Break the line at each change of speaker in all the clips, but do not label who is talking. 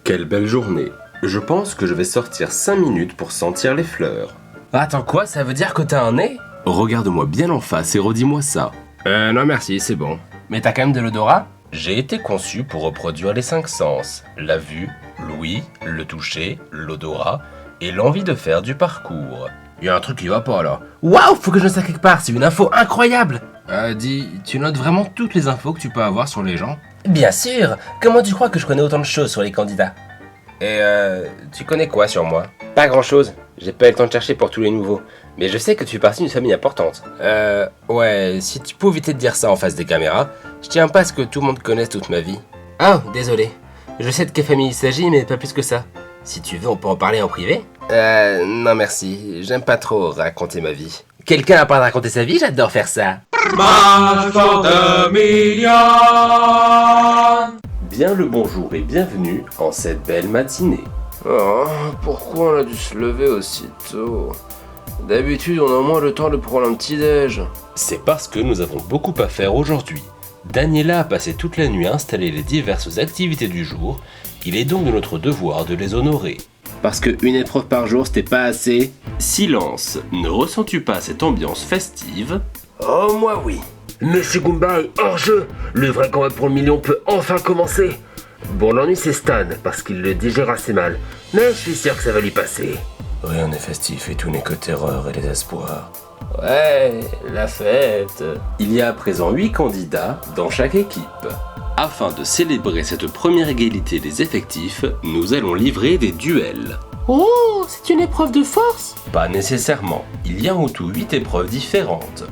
Quelle belle journée. Je pense que je vais sortir 5 minutes pour sentir les fleurs.
Attends quoi, ça veut dire que t'as un nez?
Regarde-moi bien en face et redis-moi ça.
Non merci, c'est bon. Mais t'as quand même de l'odorat? J'ai été conçu pour reproduire les 5 sens. La vue, l'ouïe, le toucher, l'odorat et l'envie de faire du parcours. Y a un truc qui va pas là. Waouh, faut que je note ça quelque part, c'est une info incroyable! Dis, tu notes vraiment toutes les infos que tu peux avoir sur les gens? Bien sûr! Comment tu crois que je connais autant de choses sur les candidats? Et tu connais quoi sur moi? Pas grand chose, j'ai pas eu le temps de chercher pour tous les nouveaux. Mais je sais que tu fais partie d'une famille importante. Ouais, si tu peux éviter de dire ça en face des caméras, je tiens pas à ce que tout le monde connaisse toute ma vie. Oh, désolé. Je sais de quelle famille il s'agit, mais pas plus que ça. Si tu veux, on peut en parler en privé? Non merci, j'aime pas trop raconter ma vie. Quelqu'un a pas de raconter sa vie? J'adore faire ça.
Bien le bonjour et bienvenue en cette belle matinée.
Oh, pourquoi on a dû se lever aussitôt? D'habitude, on a au moins le temps de prendre un petit déj.
C'est parce que nous avons beaucoup à faire aujourd'hui. Daniela a passé toute la nuit à installer les diverses activités du jour. Il est donc de notre devoir de les honorer.
Parce que une épreuve par jour, c'était pas assez.
Silence, ne ressens-tu pas cette ambiance festive?
Oh, moi oui. Monsieur Goomba est hors jeu. Le vrai combat pour le million peut enfin commencer. Bon, l'ennui c'est Stan, parce qu'il le digère assez mal. Mais je suis sûr que ça va lui passer. Rien n'est festif et tout n'est que terreur et désespoir. Ouais, la fête.
Il y a à présent 8 candidats dans chaque équipe. Afin de célébrer cette première égalité des effectifs, nous allons livrer des duels.
Oh, c'est une épreuve de force?
Pas nécessairement, il y a en tout 8 épreuves différentes.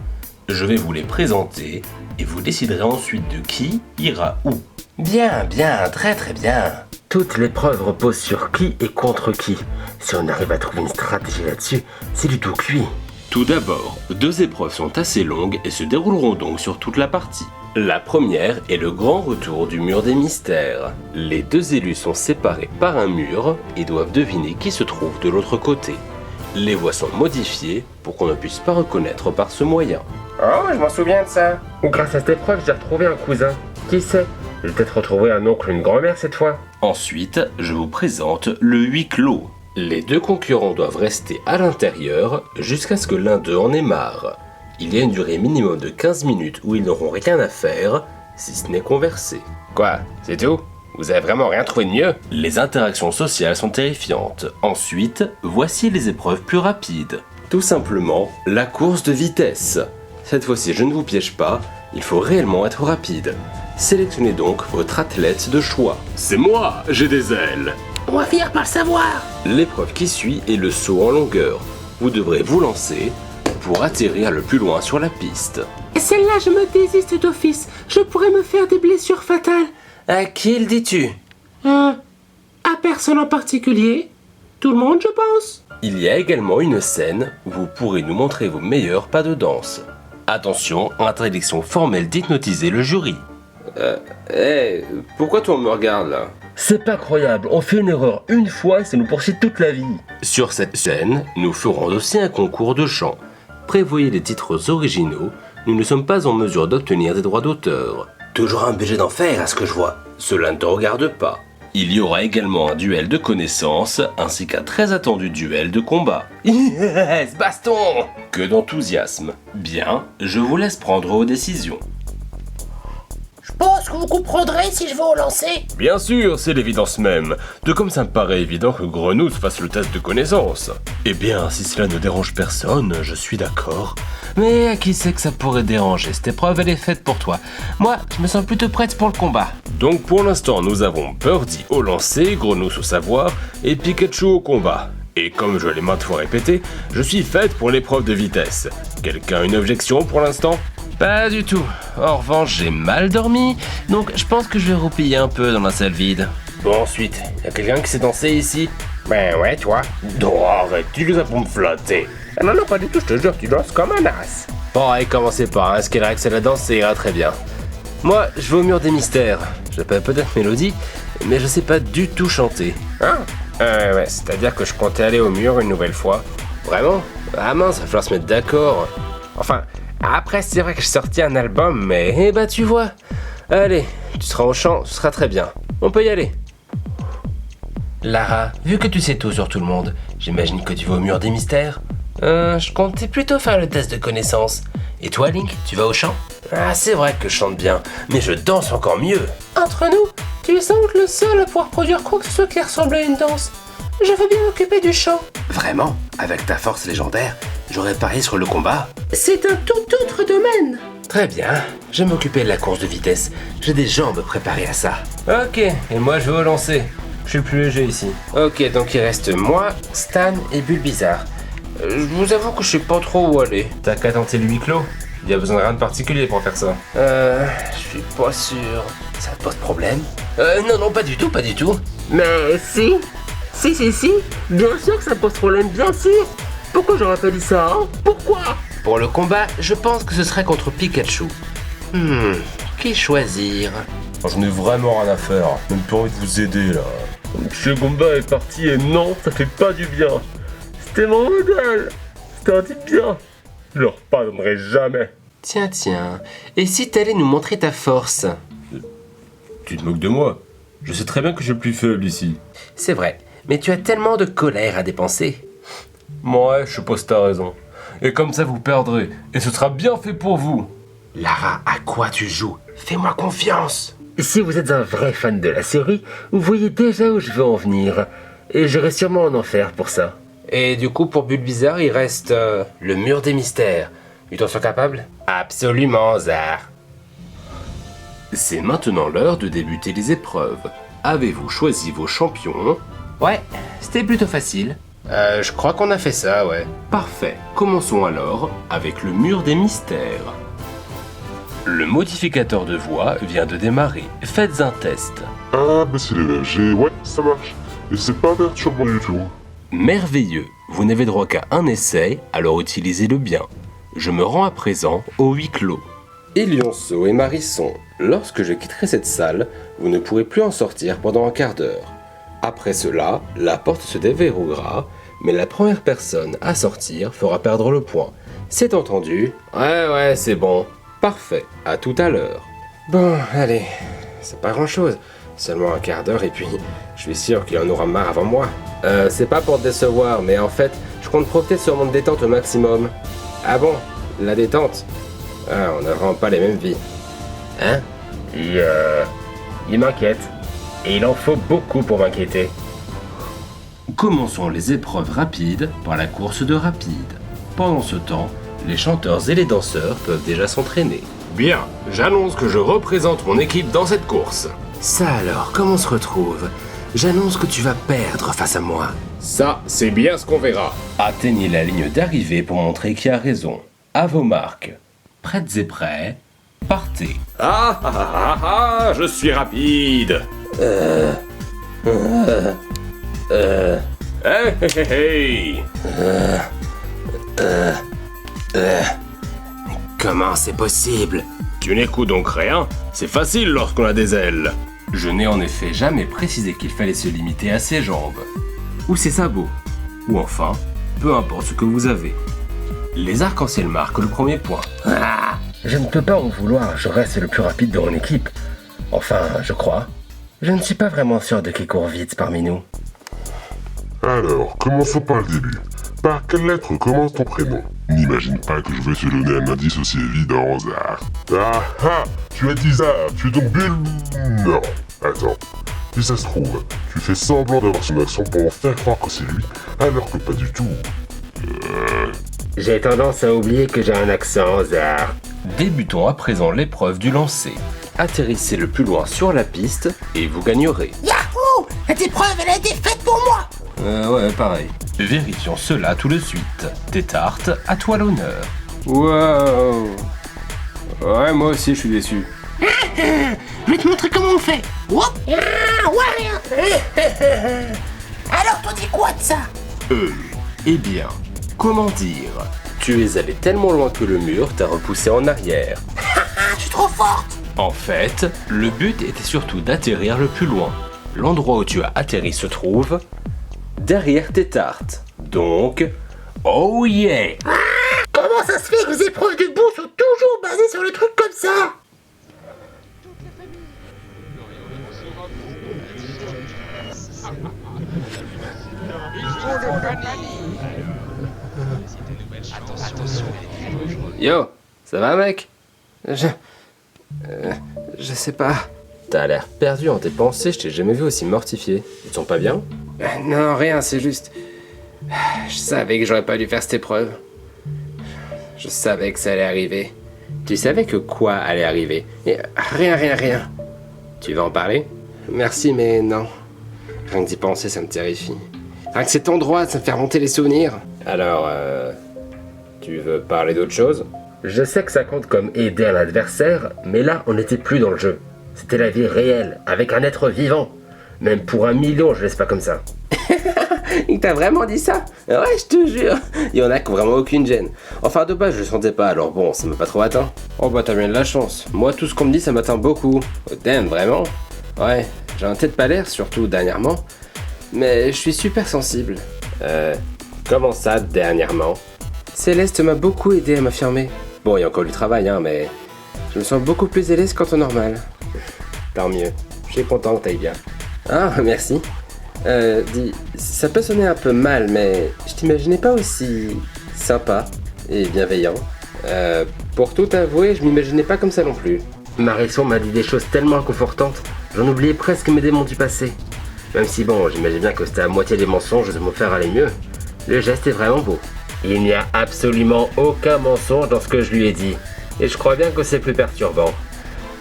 Je vais vous les présenter et vous déciderez ensuite de qui ira où.
Bien, bien, très très bien. Toute l'épreuve repose sur qui et contre qui. Si on arrive à trouver une stratégie là-dessus, c'est du tout cuit.
Tout d'abord, 2 épreuves sont assez longues et se dérouleront donc sur toute la partie. La première est le grand retour du mur des mystères. Les 2 élus sont séparés par un mur et doivent deviner qui se trouve de l'autre côté. Les voix sont modifiées pour qu'on ne puisse pas reconnaître par ce moyen.
Oh, je m'en souviens de ça. Ou grâce à cette épreuve, j'ai retrouvé un cousin. Qui sait? Je vais peut-être retrouver un oncle ou une grand-mère cette fois.
Ensuite, je vous présente le huis clos. Les 2 concurrents doivent rester à l'intérieur jusqu'à ce que l'un d'eux en ait marre. Il y a une durée minimum de 15 minutes où ils n'auront rien à faire, si ce n'est converser.
Quoi? C'est tout? Vous avez vraiment rien trouvé de mieux?
Les interactions sociales sont terrifiantes. Ensuite, voici les épreuves plus rapides. Tout simplement, la course de vitesse. Cette fois-ci, je ne vous piège pas, il faut réellement être rapide. Sélectionnez donc votre athlète de choix. C'est moi, j'ai des ailes.
On va finir par le savoir.
L'épreuve qui suit est le saut en longueur. Vous devrez vous lancer pour atterrir le plus loin sur la piste.
Et celle-là, je me désiste d'office. Je pourrais me faire des blessures fatales. À qui le dis-tu? À personne en particulier. Tout le monde, je pense.
Il y a également une scène où vous pourrez nous montrer vos meilleurs pas de danse. Attention, interdiction formelle d'hypnotiser le jury. Pourquoi toi on me regarde là?
C'est pas croyable, on fait une erreur une fois et ça nous poursuit toute la vie.
Sur cette scène, nous ferons aussi un concours de chant. Prévoyez des titres originaux, nous ne sommes pas en mesure d'obtenir des droits d'auteur.
Toujours un budget d'enfer à ce que je vois.
Cela ne te regarde pas. Il y aura également un duel de connaissances, ainsi qu'un très attendu duel de combat.
Yes, baston!
Que d'enthousiasme. Bien, je vous laisse prendre vos décisions.
Je pense que vous comprendrez si je vais au lancer.
Bien sûr, c'est l'évidence même. De comme ça me paraît évident que Grenouille fasse le test de connaissance. Eh bien, si cela ne dérange personne, je suis d'accord.
Mais à qui c'est que ça pourrait déranger? Cette épreuve, elle est faite pour toi. Moi, je me sens plutôt prête pour le combat.
Donc pour l'instant, nous avons Birdie au lancer, Grenouille au savoir et Pikachu au combat. Et comme je l'ai maintes fois répété, je suis faite pour l'épreuve de vitesse. Quelqu'un a une objection pour l'instant?
Pas du tout. En revanche, j'ai mal dormi, donc je pense que je vais roupiller un peu dans la salle vide.
Bon, ensuite, y a quelqu'un qui sait danser ici?
Ben ouais, toi.
Oh, arrête, tu dis ça pour me flatter.
Ah non, pas du tout, je te jure, tu danses comme un as. Bon, allez, commencez par, hein, ce qu'elle règle, c'est la danse, ça ira très bien. Moi, je vais au mur des mystères. J'appelle peut-être Mélodie, mais je sais pas du tout chanter.
Hein? Ouais, c'est-à-dire que je comptais aller au mur une nouvelle fois.
Vraiment? Ah mince, il va falloir se mettre d'accord. Enfin, après, c'est vrai que j'ai sorti un album, mais eh ben tu vois. Allez, tu seras au chant, ce sera très bien. On peut y aller. Lara, vu que tu sais tout sur tout le monde, j'imagine que tu vas au mur des mystères. Je comptais plutôt faire le test de connaissance. Et toi, Link, tu vas au chant? Ah, c'est vrai que je chante bien, mais je danse encore mieux. Entre nous, tu sembles le seul à pouvoir produire quoi que ce soit qui ressemble à une danse. Je veux bien m'occuper du chant.
Vraiment? Avec ta force légendaire, j'aurais parié sur le combat.
C'est un tout autre domaine.
Très bien, je vais m'occuper de la course de vitesse. J'ai des jambes préparées à ça. Ok, et moi je vais au lancer. Je suis le plus léger ici. Ok, donc il reste moi, Stan et Bulbizarre. Je vous avoue que je sais pas trop où aller. T'as qu'à tenter le huis clos. Il y a besoin de rien de particulier pour faire ça. Je suis pas sûr. Ça te pose problème? Non, pas du tout, pas du tout.
Mais si. Si. Bien sûr que ça pose problème, bien sûr. Pourquoi j'aurais pas dit ça, hein? Pourquoi?
Pour le combat, je pense que ce serait contre Pikachu. Qui choisir?
J'en ai vraiment rien à faire. Même pas envie de vous aider là. Ce combat est parti et non, ça fait pas du bien. C'était mon modèle. C'était un type bien. Je leur pardonnerai jamais.
Tiens. Et si t'allais nous montrer ta force?
Tu te moques de moi? Je sais très bien que je suis le plus faible ici.
C'est vrai, mais tu as tellement de colère à dépenser.
Ouais, je suppose t'as raison. Et comme ça vous perdrez. Et ce sera bien fait pour vous.
Lara, à quoi tu joues? Fais-moi confiance.
Si vous êtes un vrai fan de la série, vous voyez déjà où je veux en venir. Et j'aurai sûrement un enfer pour ça.
Et du coup, pour Bulbizarre, il reste le mur des mystères. Tu t'en sens capable? Absolument, Zar.
C'est maintenant l'heure de débuter les épreuves. Avez-vous choisi vos champions?
Ouais, c'était plutôt facile. Je crois qu'on a fait ça, ouais.
Parfait. Commençons alors avec le mur des mystères. Le modificateur de voix vient de démarrer. Faites un test.
Ah, bah c'est le VG, ouais, ça marche. Et c'est pas perturbant du tout.
Merveilleux. Vous n'avez droit qu'à un essai, alors utilisez-le bien. Je me rends à présent au huis clos.
Elionceau et Marisson, lorsque je quitterai cette salle, vous ne pourrez plus en sortir pendant un quart d'heure. Après cela, la porte se déverrouillera, mais la première personne à sortir fera perdre le point. C'est entendu? Ouais, c'est bon. Parfait, à tout à l'heure. Bon, allez, c'est pas grand-chose. Seulement un quart d'heure et puis je suis sûr qu'il en aura marre avant moi. C'est pas pour te décevoir, mais en fait, je compte profiter de ce moment de détente au maximum. Ah bon? La détente? Ah, on n'a vraiment pas les mêmes vies. Hein? Il m'inquiète. Et il en faut beaucoup pour m'inquiéter.
Commençons les épreuves rapides par la course de rapide. Pendant ce temps, les chanteurs et les danseurs peuvent déjà s'entraîner.
Bien, j'annonce que je représente mon équipe dans cette course.
Ça alors, comment on se retrouve? J'annonce que tu vas perdre face à moi.
Ça, c'est bien ce qu'on verra.
Atteignez la ligne d'arrivée pour montrer qui a raison. À vos marques. Prêtes et prêts, partez.
Je suis rapide. Hey.
Comment c'est possible?
Tu n'écoutes donc rien? C'est facile lorsqu'on a des ailes.
Je n'ai en effet jamais précisé qu'il fallait se limiter à ses jambes. Ou ses sabots. Ou enfin, peu importe ce que vous avez. Les arcs-en-ciel marquent le premier point.
Je ne peux pas en vouloir, je reste le plus rapide de mon équipe. Enfin, je crois. Je ne suis pas vraiment sûr de qui court vite parmi nous.
Alors, commençons par le début. Par quelle lettre commence ton prénom? N'imagine pas que je vais te donner un indice aussi évident, Zar. Tu as dit Zar, tu es donc Non. Attends. Si ça se trouve, tu fais semblant d'avoir son accent pour en faire croire que c'est lui, alors que pas du tout.
J'ai tendance à oublier que j'ai un accent, Zar.
Débutons à présent l'épreuve du lancer. Atterrissez le plus loin sur la piste et vous gagnerez.
Yahoo! Cette épreuve, elle a été faite pour moi!
Ouais, pareil. Vérifions cela tout de suite. Tétarte, à toi l'honneur.
Wow. Ouais, moi aussi je suis déçu.
Je vais te montrer comment on fait. Alors, t'en dis quoi de ça?
Eh bien, comment dire? Tu es allé tellement loin que le mur t'a repoussé en arrière.
Je suis trop forte!
En fait, le but était surtout d'atterrir le plus loin. L'endroit où tu as atterri se trouve derrière tes tartes. Donc, oh yeah!
Comment ça se fait que les épreuves de boue sont toujours basées sur le truc comme ça?
Yo, ça va mec? Je sais pas. T'as l'air perdu en tes pensées, je t'ai jamais vu aussi mortifié. Ils te sens pas bien?
Non, rien, c'est juste... Je savais que j'aurais pas dû faire cette épreuve. Je savais que ça allait arriver.
Tu savais que quoi allait arriver?
Et rien.
Tu veux en parler?
Merci, mais non. Rien que d'y penser, ça me terrifie. Rien que cet endroit, ça me fait remonter les souvenirs.
Alors, tu veux parler d'autre chose?
Je sais que ça compte comme aider un adversaire, mais là, on n'était plus dans le jeu. C'était la vie réelle, avec un être vivant. Même pour 1 million, je laisse pas comme ça.
Il t'a vraiment dit ça? Ouais, je te jure. Il y en a qui ont vraiment aucune gêne. Enfin, de base, je le sentais pas, alors bon, ça m'a pas trop atteint.
Oh bah t'as bien de la chance. Moi, tout ce qu'on me dit, ça m'atteint beaucoup.
Oh, damn, vraiment? Ouais, j'ai un tête pas l'air, surtout dernièrement. Mais je suis super sensible.
Comment ça, dernièrement?
Céleste m'a beaucoup aidé à m'affirmer. Bon, il y a encore du travail, hein, mais je me sens beaucoup plus à l'aise qu'en temps normal.
Tant mieux. Je suis content que t'ailles bien.
Ah, merci. Dis, ça peut sonner un peu mal, mais je t'imaginais pas aussi sympa et bienveillant. Pour tout avouer, je m'imaginais pas comme ça non plus.
Marisson m'a dit des choses tellement inconfortantes, j'en oubliais presque mes démons du passé. Même si bon, j'imagine bien que c'était à moitié des mensonges de me faire aller mieux. Le geste est vraiment beau. Il n'y a absolument aucun mensonge dans ce que je lui ai dit. Et je crois bien que c'est plus perturbant.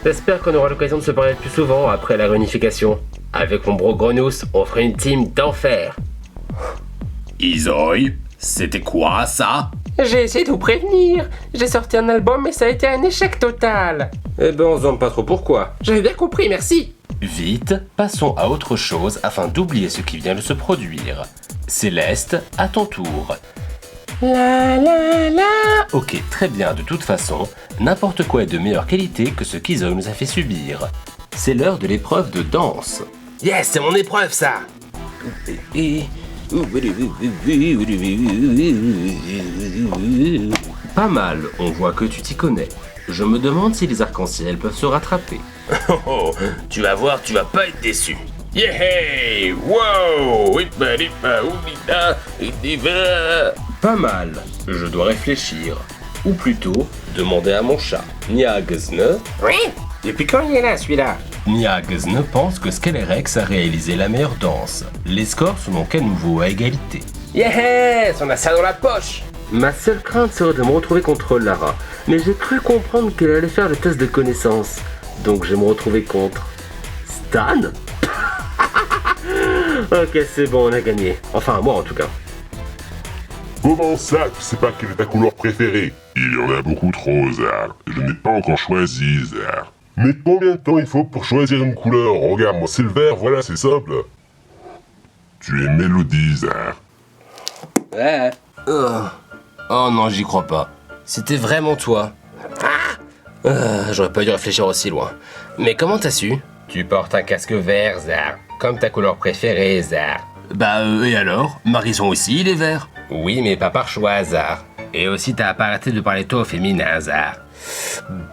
J'espère qu'on aura l'occasion de se parler plus souvent après la réunification. Avec mon bro Grenous, on ferait une team d'enfer.
Isoï, c'était quoi ça?
J'ai essayé de vous prévenir. J'ai sorti un album, mais ça a été un échec total.
Eh ben, on se demande pas trop pourquoi.
J'avais bien compris, merci.
Vite, passons à autre chose afin d'oublier ce qui vient de se produire. Céleste, à ton tour.
La la la.
Ok, très bien, de toute façon, n'importe quoi est de meilleure qualité que ce qu'Isoï nous a fait subir. C'est l'heure de l'épreuve de danse.
Yes, c'est mon épreuve ça.
Pas mal, on voit que tu t'y connais. Je me demande si les arcs-en-ciel peuvent se rattraper.
Oh, tu vas voir, tu vas pas être déçu. Yeah! Wow!
Pas mal, je dois réfléchir. Ou plutôt, demander à mon chat. Niagzne.
Oui. Depuis quand il est là, celui-là?
Niagzne pense que Skelerex a réalisé la meilleure danse. Les scores sont donc à nouveau à égalité.
Yes, on a ça dans la poche.
Ma seule crainte serait de me retrouver contre Lara, mais j'ai cru comprendre qu'elle allait faire le test de connaissance. Donc je vais me retrouver contre... Stan? Ok, c'est bon, on a gagné. Enfin, moi en tout cas.
Comment ça, tu sais pas quelle est ta couleur préférée? Il y en a beaucoup trop, Zar. Et je n'ai pas encore choisi, Zar. Mais combien de temps il faut pour choisir une couleur? Regarde, moi c'est le vert, voilà, c'est simple. Tu es Mélodie, Zar.
Ouais.
Oh non, j'y crois pas. C'était vraiment toi. J'aurais pas dû réfléchir aussi loin. Mais comment t'as su?
Tu portes un casque vert, Zar. Comme ta couleur préférée, Zar. Bah, et alors? Marisson aussi, il est vert.
Oui, mais pas par choix, Zar. Et aussi, t'as pas arrêté de parler toi au féminin, Zar.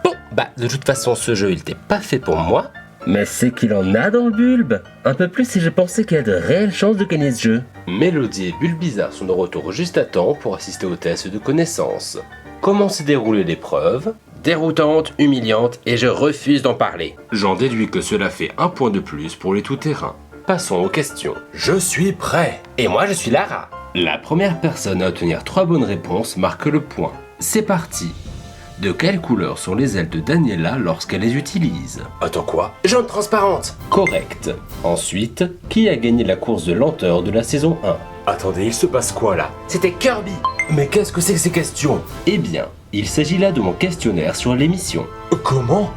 Bon, bah, de toute façon, ce jeu, il était pas fait pour moi.
Mais c'est qu'il en a dans le bulbe. Un peu plus si je pensais qu'il y a de réelles chances de gagner ce jeu.
Mélodie et Bulbizarre sont de retour juste à temps pour assister au test de connaissance. Comment s'est déroulée l'épreuve?
Déroutante, humiliante, et je refuse d'en parler.
J'en déduis que cela fait un point de plus pour les tout-terrains. Passons aux questions.
Je suis prêt. Et moi, je suis Lara.
La première personne à obtenir 3 bonnes réponses marque le point. C'est parti. De quelle couleur sont les ailes de Daniela lorsqu'elle les utilise?
Attends quoi? Jaune transparente.
Correct. Ensuite, qui a gagné la course de lenteur de la saison 1?
Attendez, il se passe quoi là? C'était Kirby. Mais qu'est-ce que c'est que ces questions?
Eh bien, il s'agit là de mon questionnaire sur l'émission.
Comment?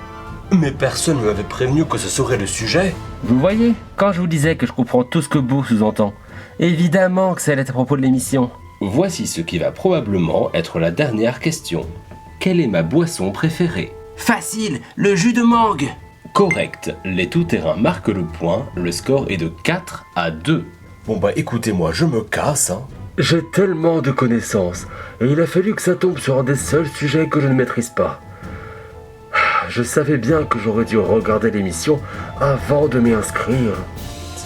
Mais personne ne m'avait prévenu que ce serait le sujet.
Vous voyez, quand je vous disais que je comprends tout ce que Beau sous-entend, évidemment que ça allait être à propos de l'émission.
Voici ce qui va probablement être la dernière question. Quelle est ma boisson préférée?
Facile, le jus de mangue.
Correct, les tout-terrains marquent le point, le score est de 4-2.
Bon bah écoutez-moi, je me casse, hein.
J'ai tellement de connaissances, et il a fallu que ça tombe sur un des seuls sujets que je ne maîtrise pas. Je savais bien que j'aurais dû regarder l'émission avant de m'y inscrire.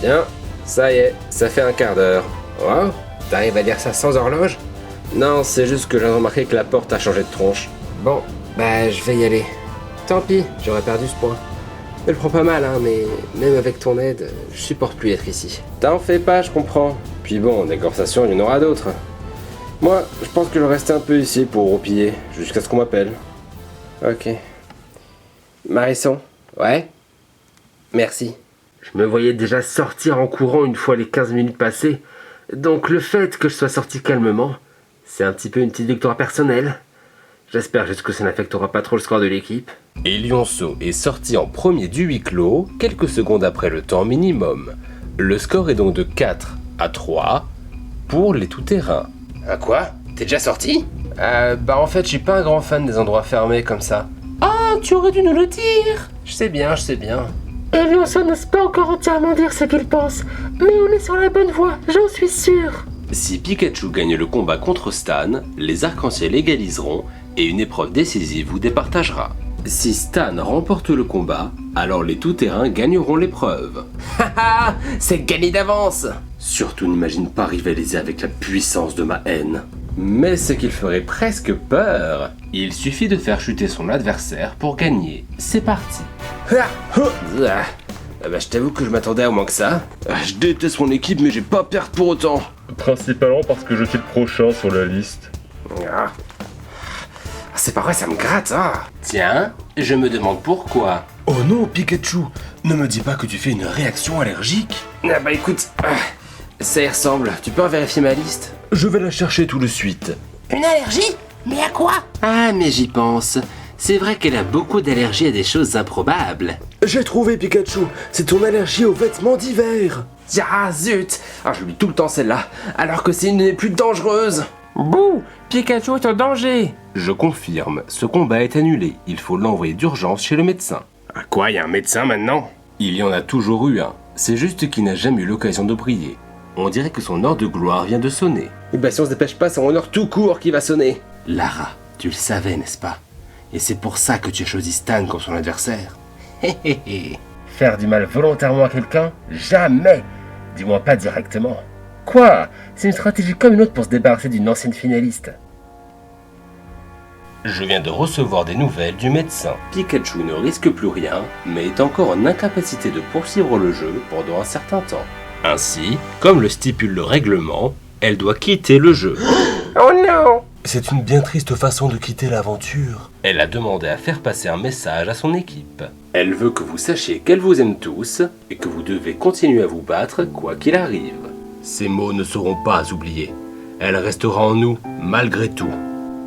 Tiens,
Ça y est, ça fait un quart d'heure. Wow, t'arrives à lire ça sans horloge? Non, c'est juste que j'ai remarqué que la porte a changé de tronche. Bon, bah je vais y aller. Tant pis, j'aurais perdu ce point. Je le prends pas mal, hein, mais même avec ton aide, je supporte plus être ici. T'en fais pas, je comprends. Puis bon, des conversations, il y en aura d'autres. Moi, je pense que je vais rester un peu ici pour roupiller, jusqu'à ce qu'on m'appelle. Ok. Marisson? Ouais? Merci. Je me voyais déjà sortir en courant une fois les 15 minutes passées, donc le fait que je sois sorti calmement, c'est un petit peu une petite victoire personnelle. J'espère juste que ça n'affectera pas trop le score de l'équipe.
Et Lionceau est sorti en premier du huis clos, quelques secondes après le temps minimum. Le score est donc de 4-3 pour les tout-terrains.
Ah quoi? T'es déjà sorti?
Bah en fait, je suis pas un grand fan des endroits fermés comme ça.
Ah, tu aurais dû nous le dire!
Je sais bien, je sais bien.
Et Lionceau n'ose pas encore entièrement dire ce qu'il pense, mais on est sur la bonne voie, j'en suis sûr.
Si Pikachu gagne le combat contre Stan, les arcs-en-ciel égaliseront et une épreuve décisive vous départagera. Si Stan remporte le combat, alors les tout-terrains gagneront l'épreuve.
Haha, c'est gagné d'avance!
Surtout n'imagine pas rivaliser avec la puissance de ma haine. Mais ce qu'il ferait presque peur, il suffit de faire chuter son adversaire pour gagner. C'est parti.
Bah je t'avoue que je m'attendais à moins que ça.
Je déteste mon équipe mais j'ai pas perdre pour autant.
Principalement parce que je suis le prochain sur la liste.
Ah. C'est pas vrai, ça me gratte, hein.
Tiens, je me demande pourquoi. Oh non, Pikachu, ne me dis pas que tu fais une réaction allergique.
Ah bah écoute, ça y ressemble, tu peux en vérifier ma liste?
Je vais la chercher tout de suite.
Une allergie? Mais à quoi?
Ah mais j'y pense. C'est vrai qu'elle a beaucoup d'allergies à des choses improbables.
J'ai trouvé Pikachu, c'est ton allergie aux vêtements d'hiver.
Ah zut! Ah j'oublie tout le temps celle-là, alors que c'est une des plus dangereuses. Bouh! Pikachu est en danger!
Je confirme, ce combat est annulé. Il faut l'envoyer d'urgence chez le médecin.
À quoi, y a un médecin maintenant?
Il y en a toujours eu un. C'est juste qu'il n'a jamais eu l'occasion de briller. On dirait que son heure de gloire vient de sonner.
Et bah si on se dépêche pas, c'est mon heure tout court qui va sonner.
Lara, tu le savais, n'est-ce pas? Et c'est pour ça que tu as choisi Stan comme son adversaire.
Hé hé hé. Faire du mal volontairement à quelqu'un? Jamais! Du moins pas directement. Quoi? C'est une stratégie comme une autre pour se débarrasser d'une ancienne finaliste.
Je viens de recevoir des nouvelles du médecin. Pikachu ne risque plus rien, mais est encore en incapacité de poursuivre le jeu pendant un certain temps. Ainsi, comme le stipule le règlement, elle doit quitter le jeu.
Oh non!
C'est une bien triste façon de quitter l'aventure. Elle a demandé à faire passer un message à son équipe. Elle veut que vous sachiez qu'elle vous aime tous et que vous devez continuer à vous battre quoi qu'il arrive. Ces mots ne seront pas oubliés. Elle restera en nous malgré tout.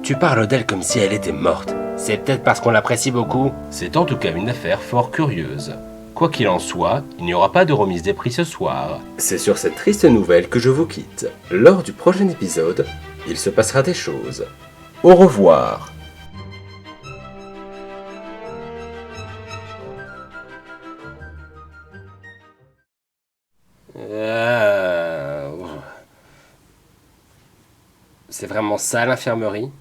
Tu parles d'elle comme si elle était morte. C'est peut-être parce qu'on l'apprécie beaucoup.
C'est en tout cas une affaire fort curieuse. Quoi qu'il en soit, il n'y aura pas de remise des prix ce soir.
C'est sur cette triste nouvelle que je vous quitte. Lors du prochain épisode, il se passera des choses. Au revoir. C'est vraiment ça l'infirmerie?